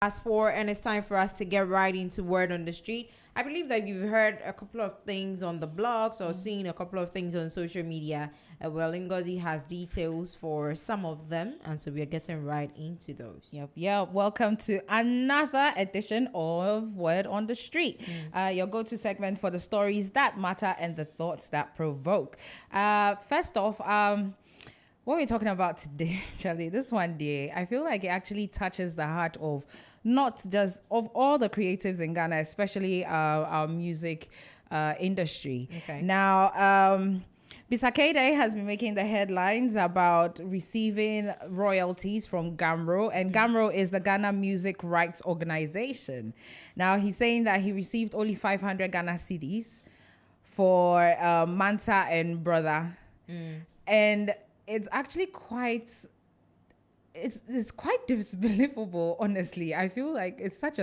asked for, and it's time for us to get right into word on the street. I believe that you've heard a couple of things on the blogs or seen a couple of things on social media. Well, Ngozi has details for some of them, and so we are getting right into those. Yep. Welcome to another edition of Word on the Street, your go-to segment for the stories that matter and the thoughts that provoke. First off, what we're talking about today, Charlie, this one day, I feel like it actually touches the heart of not just of all the creatives in Ghana, especially our music industry. Okay. Now, Bisakede has been making the headlines about receiving royalties from Ghamro, and Ghamro is the Ghana Music Rights Organization. Now, he's saying that he received only 500 Ghana cedis for Mansa and Brother. And it's actually quite... It's quite disbelievable, honestly. I feel like it's such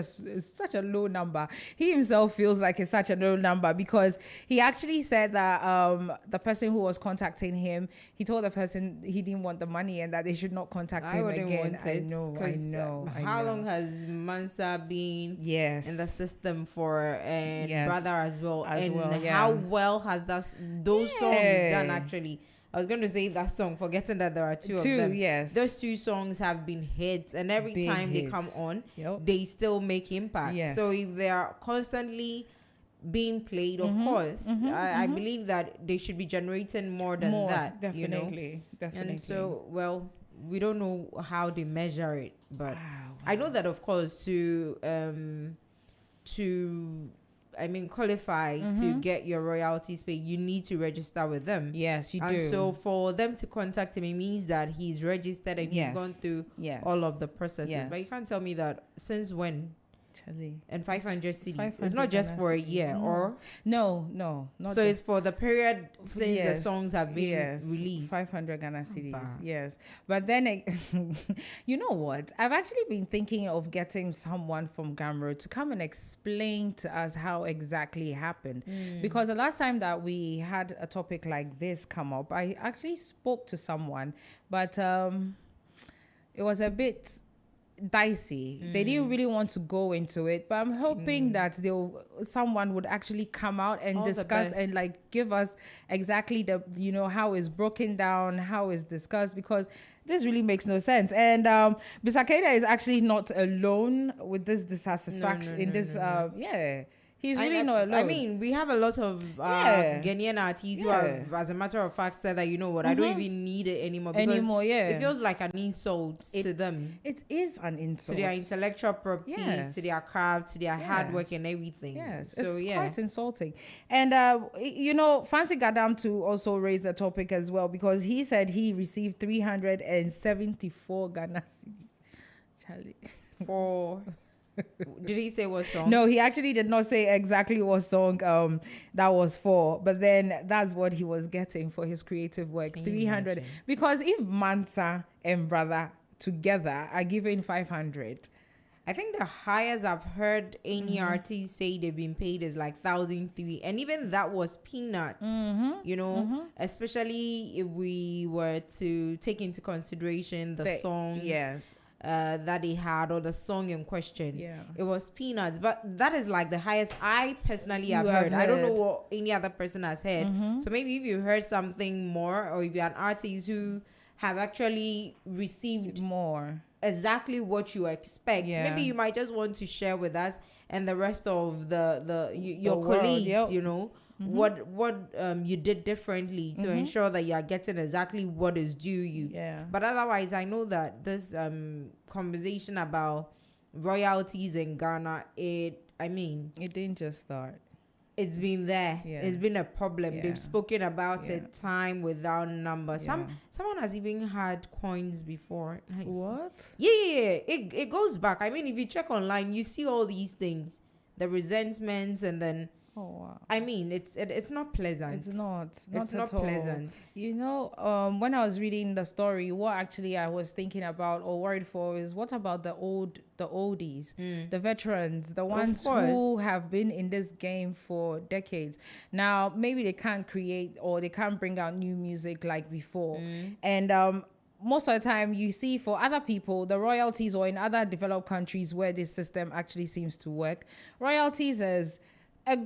a low number. He himself feels like it's such a low number because he actually said that the person who was contacting him, he told the person he didn't want the money and that they should not contact him again. I know. How long has Mansa been yes in the system for, and Yes. Brother as well? Yeah. How well has those songs done actually? I was going to say that song, forgetting that there are two of them. Yes. Those two songs have been hits, and every Big time they hits. come on, Yep. they still make impact. Yes. So if they are constantly being played, of course, I believe that they should be generating more than that. Definitely. And so, well, we don't know how they measure it, but Wow. I know that, of course, to qualify to get your royalties paid, you need to register with them. Yes, you And do. so for them to contact him, it means that he's registered and Yes. he's gone through Yes. all of the processes. Yes. But you can't tell me that since when? Charlie. And 500 cities. 500 It's not just Ghana for a cedis. year, or No, not so just it's for the period since yes, the songs have been yes, released. 500 Ghana cedis, Bah. yes. But then, you know what? I've actually been thinking of getting someone from Ghamro to come and explain to us how exactly it happened. Because the last time that we had a topic like this come up, I actually spoke to someone, but it was a bit dicey. They didn't really want to go into it, but I'm hoping that someone would actually come out and All the discuss best. and like give us exactly the how it's broken down, how it's discussed, because this really makes no sense. And Bisakeda is actually not alone with this dissatisfaction he's really not alone. I mean, we have a lot of Ghanaian artists who have, as a matter of fact, said that, you know what, I don't even need it anymore. Because it feels like an insult to them. It is an insult To their intellectual properties, to their craft, to their hard work and everything. Yes, so it's quite insulting. And, Fancy Gadam to also raise the topic as well, because he said he received 374 Ghana cedis. Charlie. For... Did he say what song? No, he actually did not say exactly what song that was for, but then that's what he was getting for his creative work. 300. Because if Mansa and Brother together are given 500. I think the highest I've heard any artist say they've been paid is like 1,003, and even that was peanuts. Especially if we were to take into consideration the songs. Yes. That he had, or the song in question. Yeah. It was peanuts, but that is like the highest I personally have have heard. I don't know heard. what any other person has heard. So maybe if you heard something more, or if you're an artist who have actually received More. exactly what you expect, Yeah. maybe you might just want to share with us and the rest of your world, colleagues, yep. what you did differently to ensure that you are getting exactly what is due you. Yeah. But otherwise, I know that this conversation about royalties in Ghana, It didn't just start. it's been there. Yeah. It's been a problem. Yeah. They've spoken about Yeah. it time without number. Yeah. Someone has even had coins before. Like, What? yeah. It goes back. I mean, if you check online, you see all these things, the resentments, and then Oh, wow. it's not pleasant. It's not. It's not at all. pleasant. When I was reading the story, what actually I was thinking about or worried for is what about the oldies, the veterans, the ones who have been in this game for decades. Now, maybe they can't create or they can't bring out new music like before. And most of the time you see for other people, the royalties, or in other developed countries where this system actually seems to work, royalties is a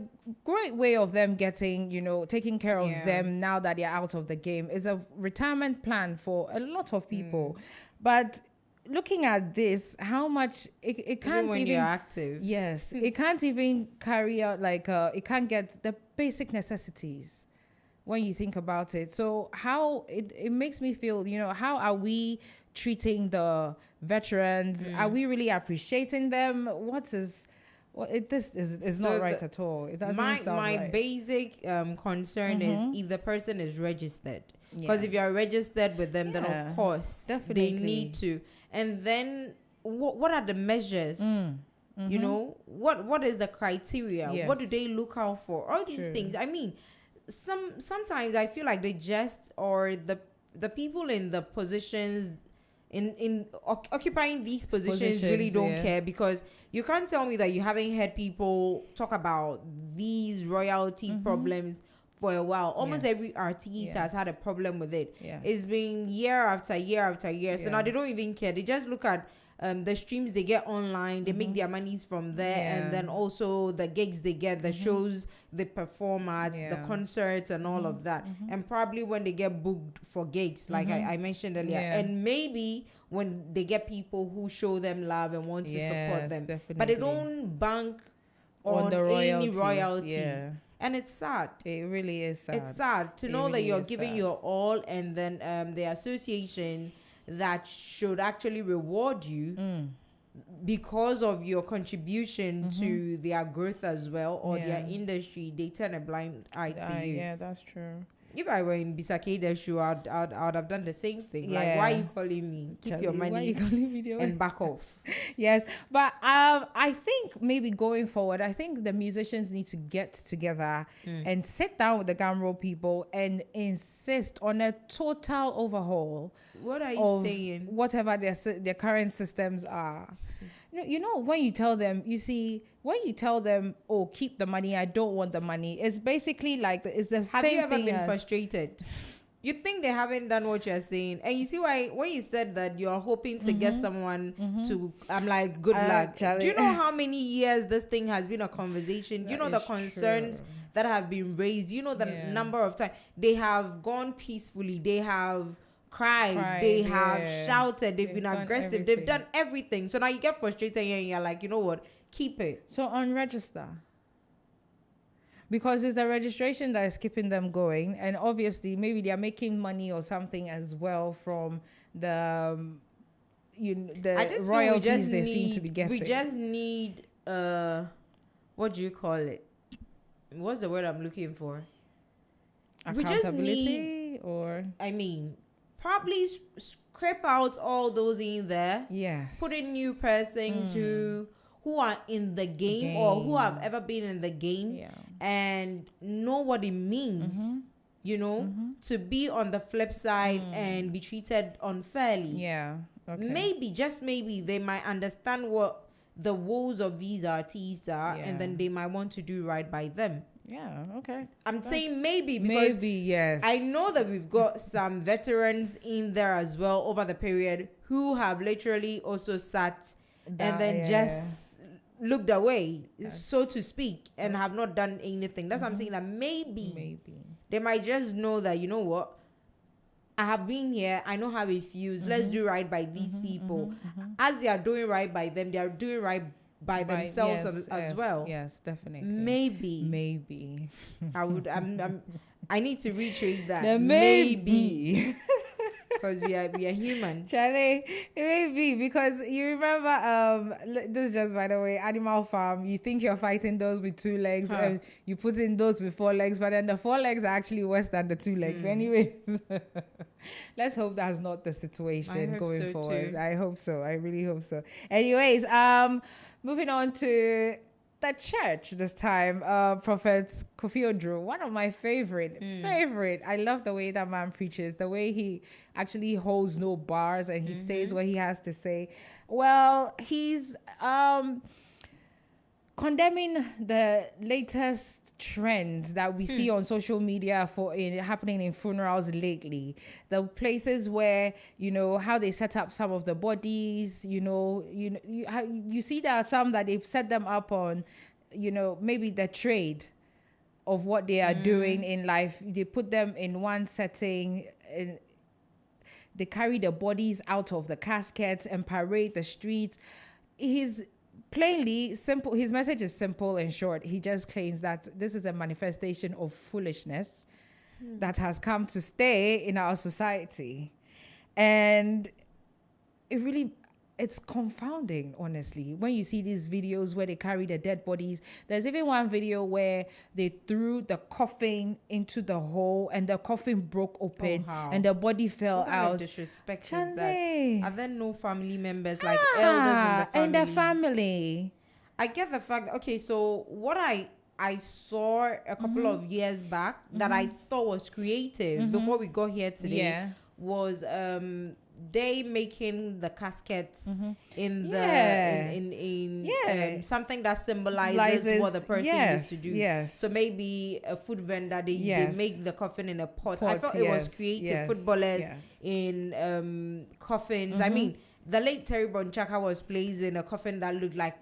great way of them getting, taking care of them now that they're out of the game. It's a retirement plan for a lot of people. But looking at this, how much it can't when even, you're active. Yes, it can't even carry out, it can't get the basic necessities when you think about it. So how it makes me feel, how are we treating the veterans? Are we really appreciating them? This is not right at all. It doesn't sound my right. basic concern is if the person is registered. Because if you're registered with them, then of course definitely they need to. And then what are the measures? What is the criteria? Yes. What do they look out for? All these things. I mean, sometimes I feel like they just, or the people in the positions in occupying these positions really don't care, because you can't tell me that you haven't heard people talk about these royalty problems for a while. Almost every artist has had a problem with it. It's been year after year after year. So now they don't even care. They just look at the streams they get online, they make their monies from there, and then also the gigs they get, the shows they perform at, the concerts and all of that. And probably when they get booked for gigs, like I mentioned earlier, and maybe when they get people who show them love and want to support them. Definitely. But they don't bank on the any royalties. royalties. And it's sad. It really is sad. It's sad to know that you're giving your all, and then the association that should actually reward you because of your contribution to their growth as well, or their industry, they turn a blind eye to you. Yeah, that's true. If I were in Bisakeda's shoe, I'd have done the same thing. Like, why are you calling me? Keep Charlie, your money and back off. Yes, but I think maybe going forward, I think the musicians need to get together and sit down with the Ghamro people and insist on a total overhaul. What are you saying? Whatever their current systems are. When you tell them, oh, keep the money, I don't want the money. It's basically like it's the Have same you ever thing been as, frustrated? You think they haven't done what you're saying, and you see why when you said that you're hoping to get someone to, I'm like, good luck. Charlie. Do you know how many years this thing has been a conversation? Do you know the concerns that have been raised? You know the number of times they have gone peacefully, they have cried, they have shouted, they've been aggressive, everything. they've done everything. So now you get frustrated and you're like, you know what, keep it. So unregister. Because it's the registration that is keeping them going, and obviously maybe they are making money or something as well from the royalties they seem to be getting. We just need what do you call it? What's the word I'm looking for? We just need, probably scrape out all those in there. Yes. Put in new persons who are in the game or who have ever been in the game and know what it means, to be on the flip side and be treated unfairly. Yeah. Okay. Maybe, just maybe, they might understand what the woes of these artists are, and then they might want to do right by them. Yeah, okay. I'm saying maybe because yes. I know that we've got some veterans in there as well over the period who have literally also sat and then just looked away, so to speak, and have not done anything. That's what I'm saying, that maybe they might just know that, you know what, I have been here, I know how it feels, let's do right by these people. As they are doing right by them, they are doing right by themselves as well. Yes, definitely. Maybe. I need to retrace that. The maybe. Because we are human. Charlie, it may be because you remember this is just by the way, Animal Farm, you think you're fighting those with two legs, you put in those with four legs, but then the four legs are actually worse than the two legs. Anyways, let's hope that's not the situation going forward. Too. I hope so. I really hope so. Anyways, moving on to the church this time. Prophet Kofi Odro, one of my favorite. I love the way that man preaches, the way he actually holds no bars and he says what he has to say. Well, he's condemning the latest trends that we see on social media happening in funerals lately. The places where, how they set up some of the bodies, you see there are some that they've set them up on, maybe the trade of what they are doing in life. They put them in one setting and they carry the bodies out of the caskets and parade the streets. He's plainly simple. His message is simple and short. He just claims that this is a manifestation of foolishness that has come to stay in our society. And it's confounding, honestly, when you see these videos where they carry the dead bodies. There's even one video where they threw the coffin into the hole and the coffin broke open and the body fell out. Disrespect is that? Are there no family members, like elders in the family? I get the fact. Okay, so what I saw a couple of years back that I thought was creative before we got here today was they making the caskets in something that symbolizes what the person used to do. Yes. So maybe a food vendor, they make the coffin in a pot. I thought it was creative. Footballers in coffins. I mean, the late Terry Bonchaka was placed in a coffin that looked like,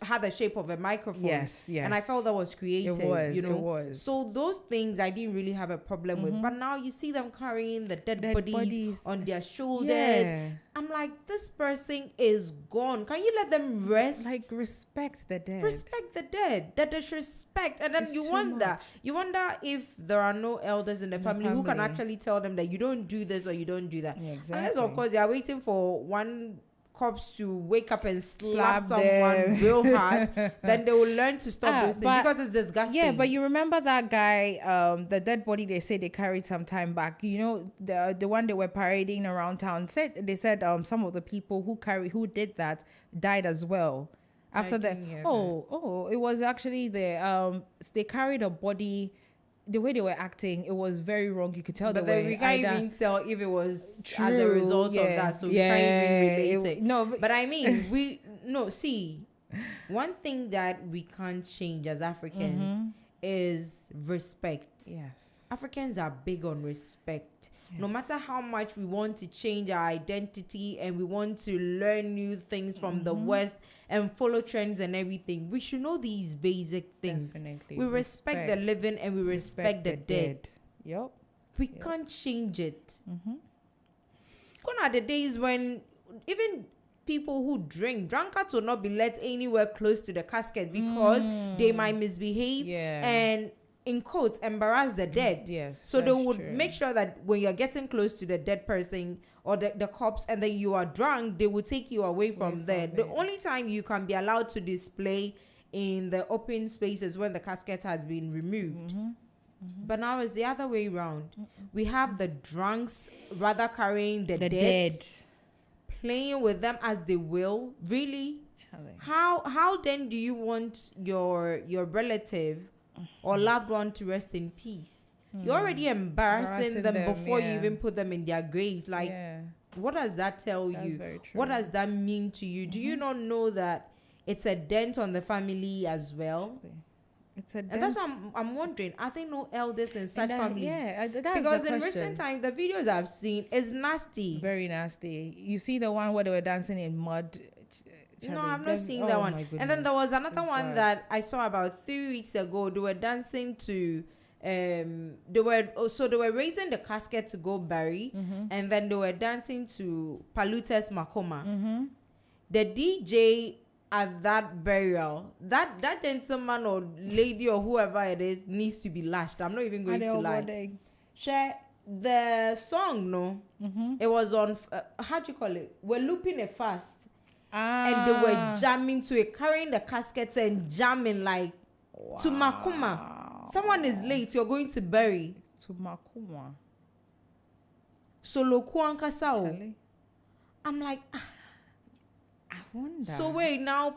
had the shape of a microphone. Yes. And I felt that was creative. It was. So those things I didn't really have a problem with. But now you see them carrying the dead bodies on their shoulders. Yeah. I'm like, this person is gone. Can you let them rest? Like, respect the dead. Respect the dead. That disrespect. And then you wonder if there are no elders in the family who can actually tell them that you don't do this or you don't do that. Yeah, exactly. Unless, of course, they are waiting for one corpse to wake up and slap someone real hard, then they will learn to stop those things because it's disgusting. Yeah, but you remember that guy, the dead body they say they carried some time back. The one they were parading around town they said some of the people who did that died as well. After that, it was actually they carried a body. The way they were acting, it was very wrong. You could tell but we can't even tell if it was true, as a result of that. So we can't even relate it. No, but I mean, see, one thing that we can't change as Africans is respect. Yes. Africans are big on respect. Yes. No matter how much we want to change our identity and we want to learn new things from the West and follow trends and everything, we should know these basic things. Definitely. We respect the living and we respect the dead. Yep. We can't change it. Gone are the days when even people who drunkards will not be let anywhere close to the casket because they might misbehave and, in quotes, embarrass the dead. Yes. So they would make sure that when you're getting close to the dead person or the corpse and then you are drunk, they will take you away from there. The only time you can be allowed to display in the open spaces when the casket has been removed. But now it's the other way around. We have the drunks rather carrying the dead, playing with them as they will. Really? How then do you want your relative or loved one to rest in peace? You're already embarrassing them before you even put them in their graves. Like, what does that tell you? What does that mean to you? Do you not know that it's a dent on the family as well? It's a dent. And that's what I'm wondering. Are there no elders in such families? Yeah, that's because in recent times, the videos I've seen is nasty. Very nasty. You see the one where they were dancing in mud. No, I'm not seeing that one. And then there was another one that I saw about 3 weeks ago. They were dancing to, they were raising the casket to go bury, and then they were dancing to Palute's Makoma. The DJ at that burial, that gentleman or lady or whoever it is needs to be lashed. I'm not even going to lie. Share the song, it was on, how do you call it? We're looping it fast. And they were jamming to it, carrying the caskets and jamming like to Makuma. Someone is late, you're going to bury. To Makuma. Solo Kuankasao. I'm like, I wonder. So wait, now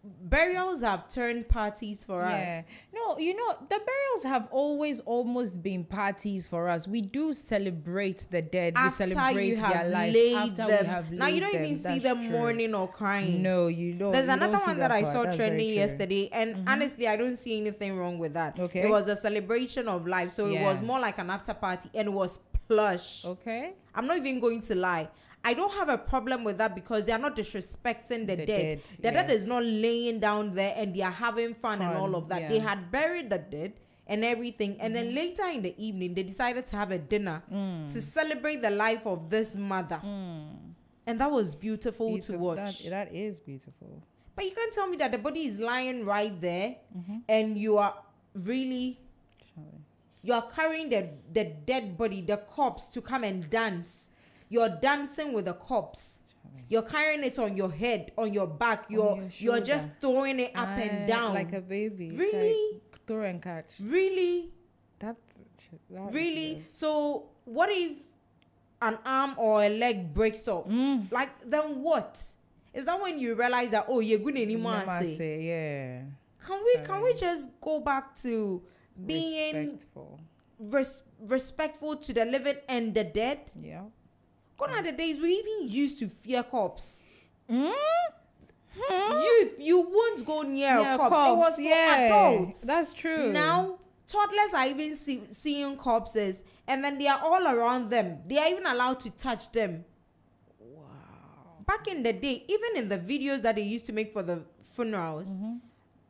burials have turned parties for us. No, you know, the burials have always almost been parties for us. We do celebrate the dead. After we celebrate you have their life. laid After them. we have Now you laid don't even see them mourning or crying. No, you don't. There's you another don't see one that I part. saw That's trending very true. yesterday, and honestly, I don't see anything wrong with that. Okay. It was a celebration of life, so it was Yes. more like an after party, and it was plush. Okay. I'm not even going to lie. I don't have a problem with that because they are not disrespecting the dead. The dead is not laying down there and they are having fun and all of that. yeah. They had buried the dead and everything. And then later in the evening, they decided to have a dinner to celebrate the life of this mother. And that was beautiful to watch. That is beautiful. But you can't tell me that the body is lying right there and you are really... You are carrying the dead body, the corpse, to come and dance. You're dancing with the corpse. You're carrying it on your head, on your back. You're just throwing it up and down. Like a baby. Really? Like throw and catch. Really? That Really? is- So what if an arm or a leg breaks off? Like, then what? Is that when you realize that, oh, you're good anymore? Yeah. Can we just go back to being respectful to the living and the dead? Yeah. Gone are the days we even used to fear cops. You won't go near a cops. It was for adults. That's true. Now toddlers are even seeing corpses, and then they are all around them. They are even allowed to touch them. Wow. Back in the day, even in the videos that they used to make for the funerals,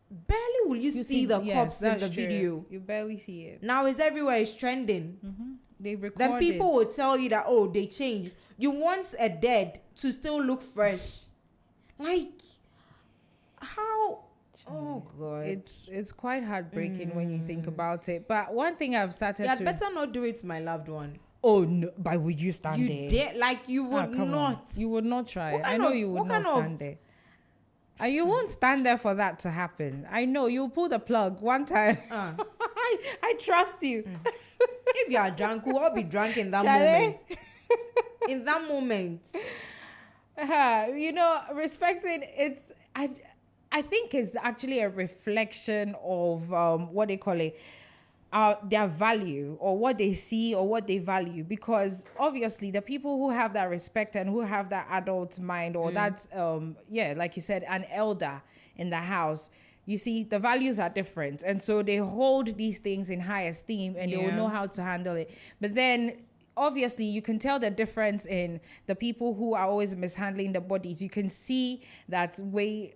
barely will you see the corpse in the video. You barely see it. Now it's everywhere. It's trending. They record Then people it. will tell you that, oh, they changed. You want a dead to still look fresh. Like, how? Oh, God. It's quite heartbreaking when you think about it. But one thing I've started You to... had better not do it to my loved one. Oh, no. But would you stand You there? dare? Like, you would come not. on. You would not try. What I kind know of- you would what not kind of- stand there. And you won't stand there for that to happen. I know. You'll pull the plug one time. I trust you. If you are drunk, we'll all be drunk in that Charlie? moment. In that moment. You know, respecting it's... I think it's actually a reflection of what they call it, their value or what they see or what they value. Because obviously the people who have that respect and who have that adult mind or that, like you said, an elder in the house, you see, the values are different. And so they hold these things in high esteem and they will know how to handle it. But then obviously you can tell the difference in the people who are always mishandling the bodies. You can see that way...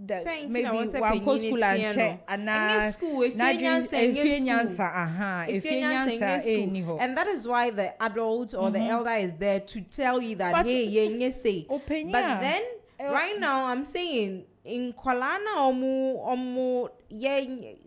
that Saying maybe tina, one co school and check and and that is why the adult or the elder is there to tell you that, But hey, you say. opinion. But then right now I'm saying in Kolana omu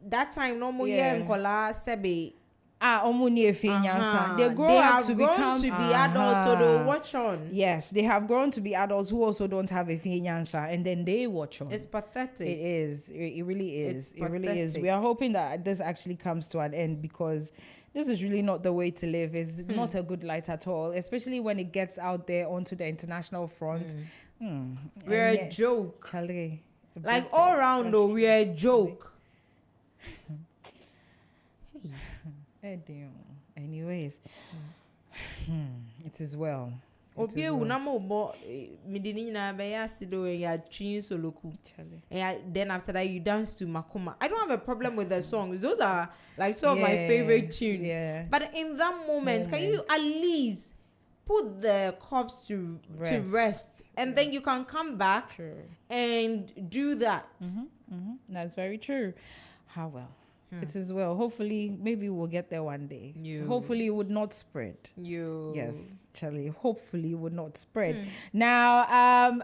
that time no more in Kola sebe. They grow They up have to grown become to be adults, so they'll watch on. Yes, they have grown to be adults who also don't have a fianza, and then they watch on. It's pathetic. It is. It really is. It's It really is. pathetic. We are hoping that this actually comes to an end because this is really not the way to live. It's not a good light at all, especially when it gets out there onto the international front. We're a joke. Charlie, Like all around though, we're a joke. Anyways, it is well. Obi ewu na mo bo midini na be ya sido ya chin soloku. Then after that you dance to Makoma. I don't have a problem with the songs. Those are like some of my favorite tunes. Yeah. But in that moment, can you at least put the corpse to rest and then you can come back and do that. That's very true. How well. It is well. Hopefully, maybe we'll get there one day. Hopefully, it would not spread. Yes, Charlie. Hopefully, it would not spread. Now,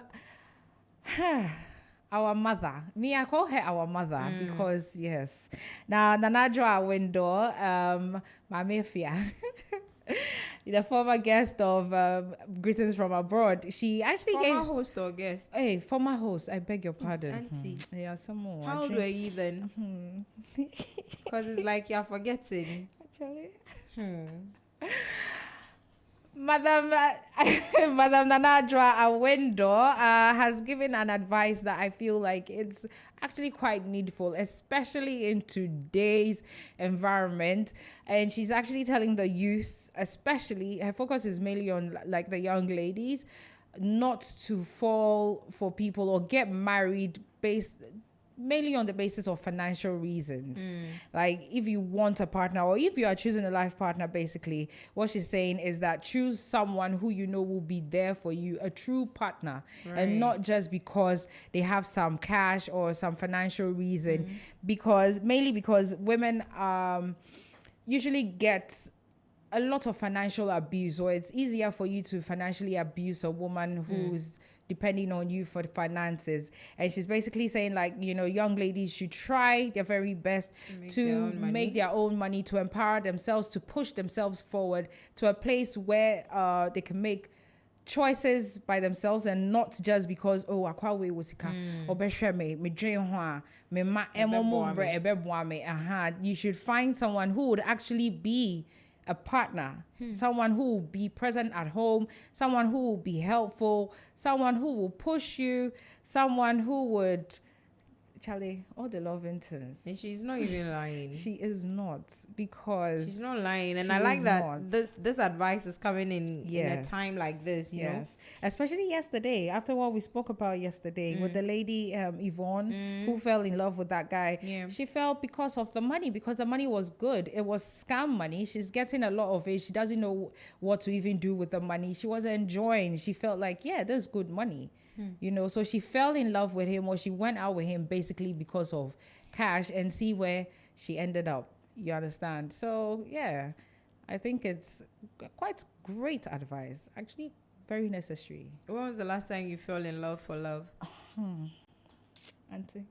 our mother. Me, I call her our mother because, yes. Now, Adwoa Awindor, Mamefia, the former guest of Greetings from Abroad, she actually former host or guest? Hey, former host, I beg your pardon. Auntie. Yeah, someone. How old were you then? Because it's like you're forgetting. Actually. Madam Madam Adwoa Awindor has given an advice that I feel like it's actually quite needful, especially in today's environment. And she's actually telling the youth, especially, her focus is mainly on like the young ladies, not to fall for people or get married based mainly on the basis of financial reasons. Like if you want a partner or if you are choosing a life partner, basically what she's saying is that choose someone who you know will be there for you, a true partner, and not just because they have some cash or some financial reason. Mainly because women usually get a lot of financial abuse, or it's easier for you to financially abuse a woman who's depending on you for the finances. And she's basically saying, like, you know, young ladies should try their very best to make their own money, to empower themselves, to push themselves forward to a place where they can make choices by themselves and not just because, oh, akwawe wasika obeshe me dream ho me ma ebe. You should find someone who would actually be a partner, someone who will be present at home, someone who will be helpful, someone who will push you, someone who would, Charlie, all the love interns. And she's not even lying. She is not, because she's not lying. And I like that this advice is coming in a time like this, you know? Especially yesterday, after what we spoke about yesterday with the lady Yvonne, who fell in love with that guy. She fell because of the money, because the money was good. It was scam money. She's getting a lot of it. She doesn't know what to even do with the money. She was enjoying. She felt like, yeah, there's good money. You know, so she fell in love with him, or she went out with him basically because of cash, and see where she ended up. You understand? So yeah, I think it's quite great advice. Actually, very necessary. When was the last time you fell in love for love? Auntie,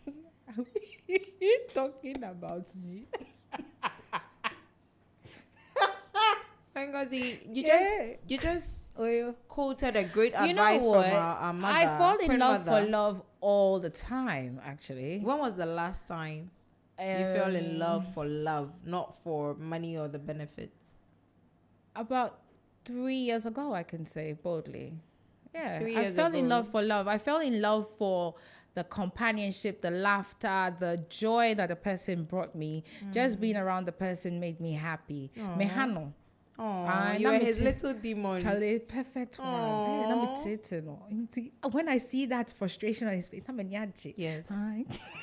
are you talking about me? You just quoted a great advice, you know what? From our mother. I fall in love for love all the time, actually. When was the last time you fell in love for love, not for money or the benefits? About 3 years ago, I can say boldly. Yeah, 3 years I fell ago. in love for love. I fell in love for the companionship, the laughter, the joy that the person brought me. Just being around the person made me happy. Mehano. Oh, you were his little demon. Charlie, perfect one. Hey, let me say it, no. When I see that frustration on his face, I'm a nyaji. Yes.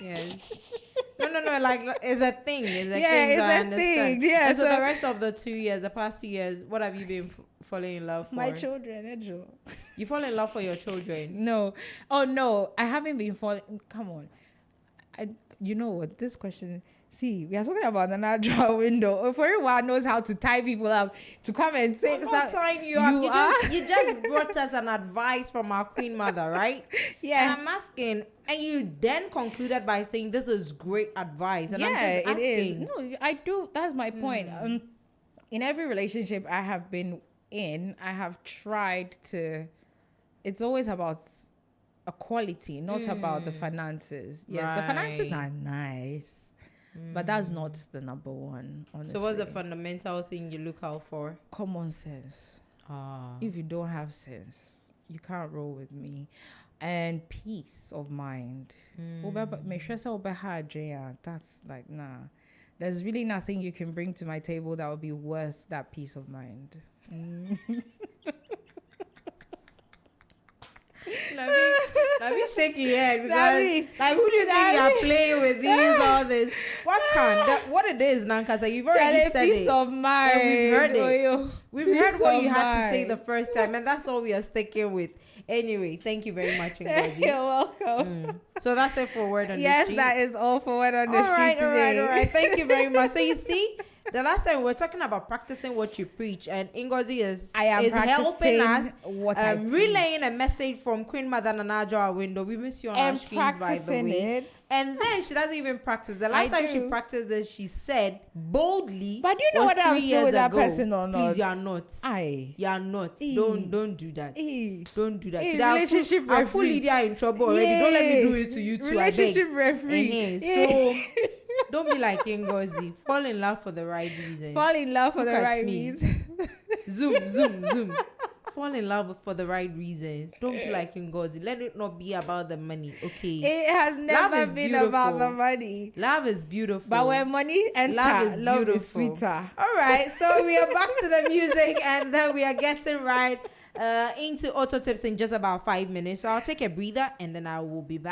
Yes. No. Like, it's a thing. It's a thing. It's a thing. Yeah. And so the rest of the past 2 years, what have you been falling in love for? My children, Edjo. You fall in love for your children? No. Oh no, I haven't been falling. Come on. You know what? This question. See, we are talking about an Adwoa window. For everyone knows how to tie people up to come and say, I'm not tying you up. You just brought us an advice from our queen mother, right? Yeah. And I'm asking, and you then concluded by saying this is great advice. And I'm just asking. It is. No, I do. That's my point. In every relationship I have been in, I have tried to. It's always about a quality, not about the finances. Yes, the finances are nice. But that's not the number one, honestly. So what's the fundamental thing you look out for? Common sense. If you don't have sense, you can't roll with me. And peace of mind. That's like, nah. There's really nothing you can bring to my table that would be worth that peace of mind. Let me shake your head, because like, who do you think you are playing with these all this? What it is, Nankasa? You've already said peace it. of mind. We've heard it. We've heard what you had to say mind. the first time, and that's all we are sticking with. Anyway, thank you very much, Ngozi. You're welcome. So that's it for Word on the Yes, Street. that is all for Word on the Street today. All right. Thank you very much. So you see, the last time we were talking about practicing what you preach, and Ngozi is helping us relaying a message from Queen Mother Nana Adwoa Awindor. We miss you on our screens, by the way. And then she doesn't even practice. The last time she practiced this, she said boldly. But do you know what I was doing with that person or not? Please, you are not. You are not. Don't do that. Don't do that. Relationship referee. I fully there in trouble already. Don't let me do it to you too. Relationship referee. So don't be like Ngozi. Fall in love for the right reasons. Fall in love for the right reasons. Zoom. Fall in love for the right reasons. Don't be like Ngozi. Let it not be about the money, okay? It has never been about the money. Love is beautiful. But when money enters, love is sweeter. All right, so we are back to the music, and then we are getting right into auto tips in just about 5 minutes. So I'll take a breather, and then I will be back.